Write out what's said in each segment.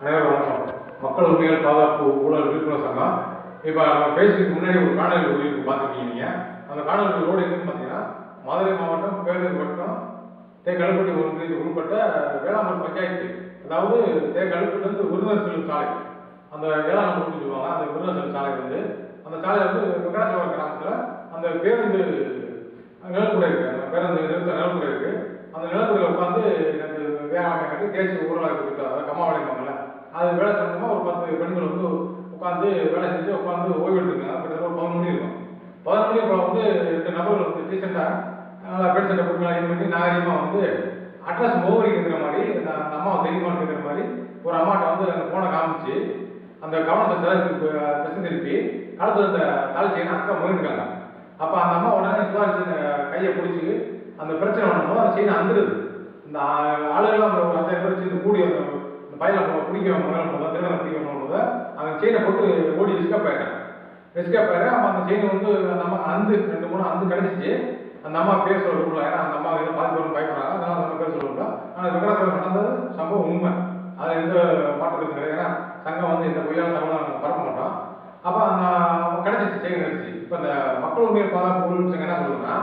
அனைவரும் வணக்கம். மக்கள் உரிமைகள் பாதுகாப்பு ஊழல் விழிப்புணர்வு சங்கம். இப்போ நம்ம பேசுறதுக்கு முன்னாடி ஒரு காணொலி ஒளிபரப்பு பார்த்துருக்கீங்க. நீங்கள் அந்த காணொலி ரோடு எங்கன்னு பார்த்தீங்கன்னா மதுரை மாவட்டம் பேரூர் வட்டம் தேக்கழுப்பட்டி ஒன்றியத்துக்கு உட்பட்ட வேளாண்மை பஞ்சாயத்து, அதாவது தேக்கழுப்பட்டிலிருந்து விருதுநகர் செல்லும் சாலை, அந்த வேளாண் ரோடுன்னு சொல்லுவாங்க. அந்த விருதுநகர் செல்லும் சாலை வந்து அந்த சாலை வந்து வெங்கடாச்சலம் கிராமத்தில் அந்த பேருந்து நிலக்குடை இருக்குது. அந்த பேருந்து நிறுத்த நிலக்குடை இருக்குது. அந்த நிலக்குடையில் உட்காந்து எனக்கு வேளாண்மை கட்டி தேசிய ஊரலாக கொடுத்தாங்க. அதாவது கம்மாவளைப்பாங்கல்ல, அது வேலை செஞ்சோம்னா ஒரு 10 பெண்கள் வந்து உட்காந்து வேலை செஞ்சு உட்காந்து ஓய்வு எடுத்துருக்காங்க. கிட்டத்தட்ட ஒரு 11 மணி இருக்கும். 11 மணி அப்புறம் வந்து 2 நபர்கள் வந்து டீசெண்டாக நல்லா பெட் சட்டை போட்டு இது பண்ணி நாகரிகமாக வந்து அட்ரஸ் ஓவரிக்கிற மாதிரி அந்த அம்மாவை தெரியுமான்னு கேட்குற மாதிரி ஒரு அம்மாட்ட வந்து அந்த ஃபோனை காமிச்சு அந்த கவனத்தை திசை திருப்பி அடுத்து அந்த தாலி செய்யணும் அக்கா முயன்றுருக்காங்க. அப்போ அந்த அம்மா உடனே சுதாரிச்சு கையை பிடிச்சி அந்த பிரச்சனை பண்ணும்போது அந்த செயினை அந்துடுது. இந்த ஆளுகள்லாம் அந்த ஒரு 5 பேர் சேர்ந்து கூடி அந்த பையில பிடிக்க முதல்ல போது திருநங்கை பிடிக்க போது அந்த செயினை போட்டு ஓடி எஸ்கேப் ஆயிடுறேன். அப்போ அந்த செயினை வந்து அந்த அம்மா 2-3 அந்து கிடச்சிச்சு. அந்த அம்மா பேர் சொல்ல விடல, ஏன்னா அந்த அம்மா எதுவும் பாதிப்பு பயப்படுறாங்க. அதனால அந்த அம்மா பேர் சொல்ல விடல. ஆனால் வெங்கடாச்சலம் நடந்தது சம்பவம் உண்மை, அதில் எந்த மாற்றத்துக்கு கிடையாது. ஏன்னா சங்கம் வந்து எந்த பொய்யான தகவலும் பரப்ப மாட்டோம். அப்போ அந்த கிடச்சிச்சு, செயின் கிடச்சிச்சு. இப்போ இந்த மக்கள் உரிமையை பாதுகாப்பு ஊழல் சங்கம் என்ன சொல்லுதுன்னா,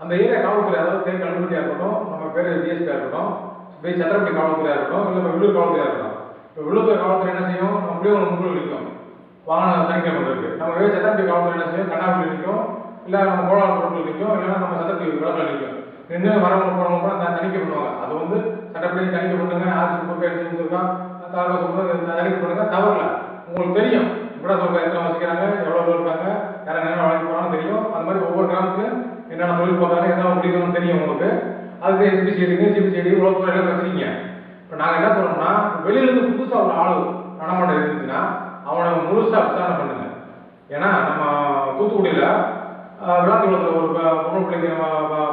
அந்த ஏரியா காவல்துறை, அதாவது தேக்கழுப்பட்டியாக இருக்கட்டும், நம்ம பேர் டிஎஸ்பியாக இருக்கட்டும், சத்திரப்பட்டி காவல்துறையாக இருக்கட்டும், இல்லை விழுப்புரம் காவல்துறையாக இருக்கட்டும். இப்போ விழுப்புரம் காவல்துறை என்ன செய்யும், நம்ம அப்படியே ஒரு முன்கள் நிற்கும் வாகனம் தணிக்கை பண்ணுறதுக்கு. நம்ம சத்திரப்பட்டி காவல்துறை என்ன செய்யும், கண்ணாபுரி நிற்கும், இல்லை நம்ம கோலார் பொருட்கள் நிற்கும், இல்லைன்னா நம்ம சத்திரப்பட்டி விளக்கில் நிற்கும். இன்னும் வரவங்க போகிறவங்க கூட தணிக்கை பண்ணுவாங்க. அது வந்து சட்டப்படி தணிக்கை பண்ணுங்க, ஆர்சி பொருட்கள் எடுத்துருக்கா தகவல் சொல்லுங்க, தணிக்கை பண்ணுங்க, தவறில்ல. உங்களுக்கு தெரியும் இப்படி சொல்ற எத்தனை வசிக்கிறாங்க, எவ்வளோ இருக்காங்க, யாரை நேரம் வழங்கி போனாலும் தெரியும். அது மாதிரி ஒவ்வொரு கிராமத்துலையும் என்னென்ன தொழில் பார்க்குறாங்க, என்ன பிடிக்கணும்னு தெரியும் உங்களுக்கு. அதுக்கு எஸ்பிசிஐடி உலகத்துறையெல்லாம் வச்சுருக்கீங்க. இப்போ நாங்கள் என்ன சொல்கிறோம்னா, வெளியிலேருந்து புதுசாக ஒரு ஆள் நடமாட்டம் இருந்துச்சுன்னா அவனை முழுசாக விசாரணை பண்ணுங்க. ஏன்னா நம்ம தூத்துக்குடியில் விளாத்துக்குளத்தில் ஒரு பொண்ணு பிள்ளைங்க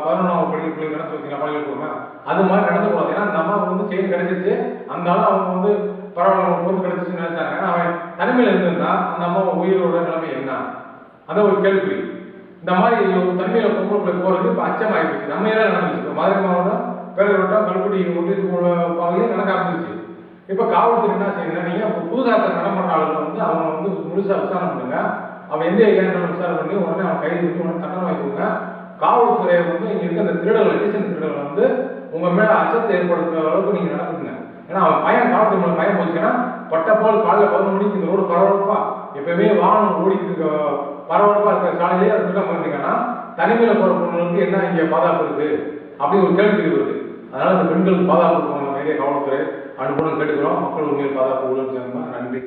11ஆம் பிள்ளைங்க நடந்து வச்சிங்களா பள்ளிகள் போடுங்க, அது மாதிரி நடந்துக்கூடாது. ஏன்னா அந்த அம்மாவுக்கு வந்து செயின் கிடச்சிச்சு, அந்த ஆள் அவங்க வந்து பரவாயில்ல பொருள் கிடச்சிச்சுன்னு நினைச்சாங்க. ஏன்னா அவன் தனிமையில் இருந்திருந்தா அந்த அம்மாவை உயிரோட நிலைமை என்ன, அதை ஒரு கேள்வி. இந்த மாதிரி ஒரு தனிமையில் பொம்பளை போகிறது இப்போ அச்சமாகிடுச்சு. நம்ம ஏரியா நடந்துச்சு. இப்போ மதுரை மாவட்டம் பேரூர் வட்டம் கல்பட்டி ஒன்றியத்துக்குள்ள பகுதியில் நடக்க ஆரம்பிச்சிச்சு. இப்போ காவல்துறை என்ன செய்யுதுன்னா, நீங்கள் இப்போ புதுசாக நடமாட்ட ஆளுநர் வந்து அவங்க வந்து முழுசாக விசாரணை பண்ணுங்க. அவன் எந்த ஏரியான்னு விசாரணை பண்ணி உடனே அவன் கைது பண்ணி உடனே தண்டனை வாங்கிக்கோங்க. காவல்துறையை வந்து இங்கே இருக்க அந்த திருடர்கள், ரீசன் திருடர்கள் வந்து உங்கள் மேலே அச்சத்தை ஏற்படுத்துகிற அளவுக்கு நீங்கள் நடக்குதுங்க. ஏன்னா அவன் பையன் காவல்துறை மேலே பயம் போச்சுன்னா பட்டப்பால் காலையில் 11 மணிக்கு இந்த ரோடு பரபரப்பா எப்பயுமே வாகனம் ஓடிக்கிட்டு இருக்க பரபரப்பா இருக்கிற சாலையிலேயே அதை திருடம் பண்ணிங்கன்னா தனிமையில் போகிற பொண்ணுங்களுக்கு என்ன இங்கே பாதுகாப்பு இருக்குது அப்படி ஒரு கேள்வி வருது. அதனால இந்த பெண்களுக்கு பாதுகாப்பு ஏரியா காவல்துறை அனுப்புன்னு கேட்டுக்கிறோம். மக்கள் உரிமைகள் பாதுகாப்பு ஊழல் சங்கம். நன்றி.